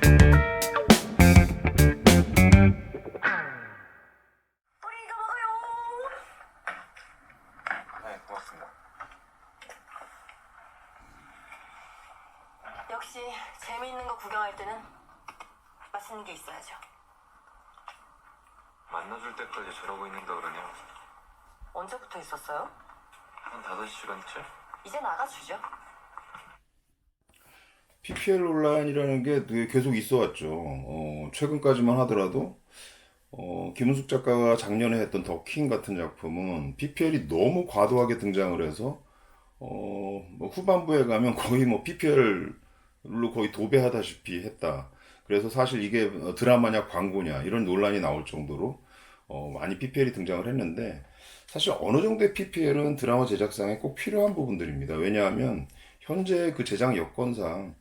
우리 이거 먹어요. 네, 고맙습니다. 역시 재미있는 거 구경할 때는 맛있는 게 있어야죠. 만나줄 때까지 저러고 있는다 그러냐? 언제부터 있었어요? 한 5시간째? 이제 나가주죠. PPL 논란이라는 게 계속 있어 왔죠. 최근까지만 하더라도 김은숙 작가가 작년에 했던 더킹 같은 작품은 PPL이 너무 과도하게 등장을 해서 뭐 후반부에 가면 거의 뭐 PPL로 거의 도배하다시피 했다. 그래서 사실 이게 드라마냐 광고냐 이런 논란이 나올 정도로 많이 PPL이 등장을 했는데, 사실 어느 정도의 PPL은 드라마 제작상에 꼭 필요한 부분들입니다. 왜냐하면 현재 그 제작 여건상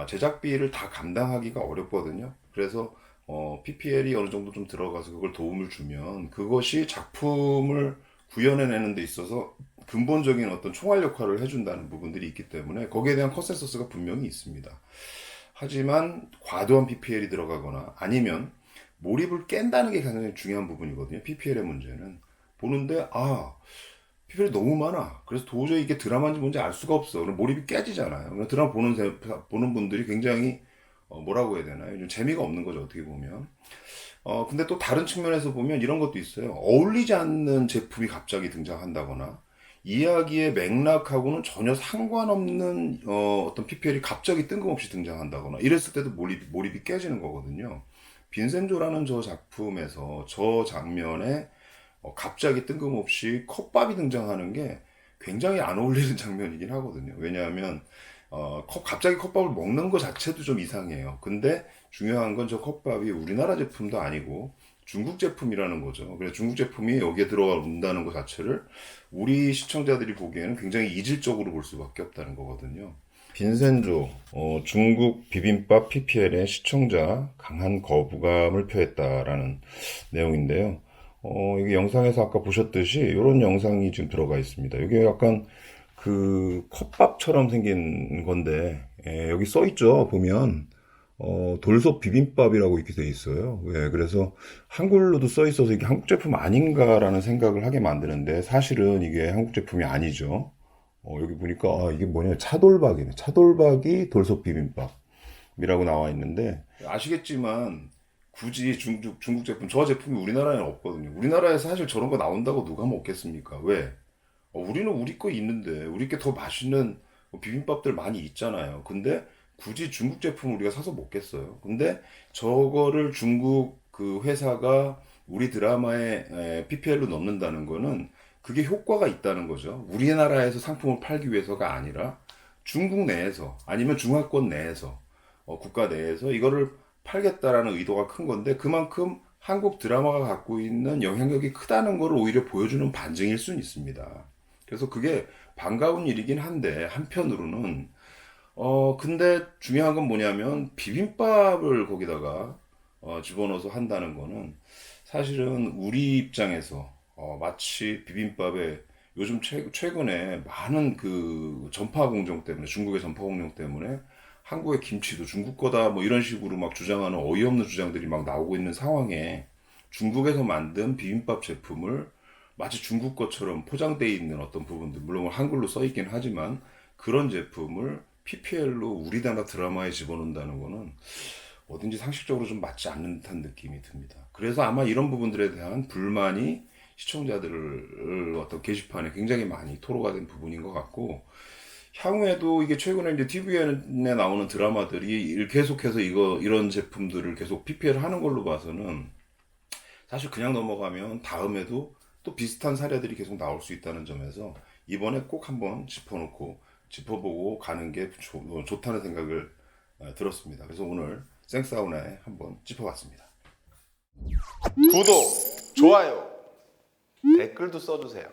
제작비를 다 감당하기가 어렵거든요. 그래서 PPL이 어느 정도 좀 들어가서 그걸 도움을 주면 그것이 작품을 구현해내는 데 있어서 근본적인 어떤 총알 역할을 해준다는 부분들이 있기 때문에 거기에 대한 컨센서스가 분명히 있습니다. 하지만 과도한 PPL이 들어가거나 아니면 몰입을 깬다는 게 굉장히 중요한 부분이거든요. PPL의 문제는 보는데 PPL이 너무 많아. 그래서 도저히 이게 드라마인지 뭔지 알 수가 없어. 그럼 몰입이 깨지잖아요. 그래서 드라마 보는 분들이 굉장히 뭐라고 해야 되나요? 좀 재미가 없는 거죠, 어떻게 보면. 근데 또 다른 측면에서 보면 이런 것도 있어요. 어울리지 않는 제품이 갑자기 등장한다거나 이야기의 맥락하고는 전혀 상관없는 어떤 PPL이 갑자기 뜬금없이 등장한다거나 이랬을 때도 몰입이 깨지는 거거든요. 빈센조라는 저 작품에서 저 장면에 갑자기 뜬금없이 컵밥이 등장하는 게 굉장히 안 어울리는 장면이긴 하거든요. 왜냐하면 갑자기 컵밥을 먹는 것 자체도 좀 이상해요. 근데 중요한 건 저 컵밥이 우리나라 제품도 아니고 중국 제품이라는 거죠. 그래서 중국 제품이 여기에 들어온다는 것 자체를 우리 시청자들이 보기에는 굉장히 이질적으로 볼 수밖에 없다는 거거든요. 빈센조, 중국 비빔밥 PPL의 시청자 강한 거부감을 표했다라는 내용인데요. 이게 영상에서 아까 보셨듯이 이런 영상이 지금 들어가 있습니다. 이게 약간 그 컵밥처럼 생긴 건데, 여기 써 있죠. 보면 돌솥 비빔밥이라고 이렇게 돼 있어요. 그래서 한글로도 써 있어서 이게 한국 제품 아닌가라는 생각을 하게 만드는데 사실은 이게 한국 제품이 아니죠. 여기 보니까 이게 뭐냐, 차돌박이네. 차돌박이 돌솥 비빔밥이라고 나와 있는데, 아시겠지만 굳이 중국 제품, 저 제품이 우리나라에는 없거든요. 우리나라에 사실 저런 거 나온다고 누가 먹겠습니까? 왜? 우리는 우리 거 있는데 우리 게 더 맛있는 비빔밥들 많이 있잖아요. 근데 굳이 중국 제품을 우리가 사서 먹겠어요. 근데 저거를 중국 그 회사가 우리 드라마에 PPL로 넣는다는 거는 그게 효과가 있다는 거죠. 우리나라에서 상품을 팔기 위해서가 아니라 중국 내에서 아니면 중화권 내에서 국가 내에서 이거를 팔겠다라는 의도가 큰 건데, 그만큼 한국 드라마가 갖고 있는 영향력이 크다는 걸 오히려 보여주는 반증일 수는 있습니다. 그래서 그게 반가운 일이긴 한데 한편으로는 근데 중요한 건 뭐냐면 비빔밥을 거기다가 집어넣어서 한다는 거는 사실은 우리 입장에서 마치 비빔밥에 요즘 최근에 많은 그 전파 공정 때문에, 중국의 전파 공정 때문에 한국의 김치도 중국 거다 뭐 이런 식으로 막 주장하는 어이없는 주장들이 막 나오고 있는 상황에 중국에서 만든 비빔밥 제품을 마치 중국 것처럼 포장되어 있는 어떤 부분들, 물론 한글로 써 있긴 하지만 그런 제품을 PPL로 우리나라 드라마에 집어넣는다는 거는 어딘지 상식적으로 좀 맞지 않는 듯한 느낌이 듭니다. 그래서 아마 이런 부분들에 대한 불만이 시청자들을 어떤 게시판에 굉장히 많이 토로가 된 부분인 것 같고, 향후에도 이게 최근에 이제 TVN에 나오는 드라마들이 계속해서 이런 제품들을 계속 PPL 하는 걸로 봐서는 사실 그냥 넘어가면 다음에도 또 비슷한 사례들이 계속 나올 수 있다는 점에서 이번에 꼭 한번 짚어보고 가는 게 좋다는 생각을 들었습니다. 그래서 오늘 생사우나에 한번 짚어봤습니다. 구독, 좋아요, 댓글도 써주세요.